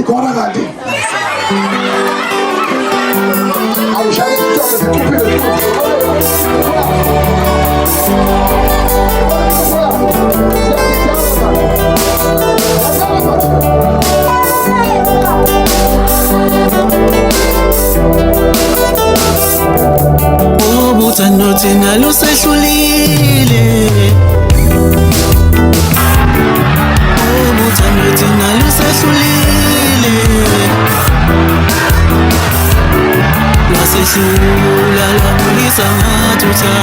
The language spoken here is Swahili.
kora kati awushaya kutoka zikupile Ubuthando thina lusehlulile, ubuthando thina lusehlulile, lwasehlula lwabulisa mathutha.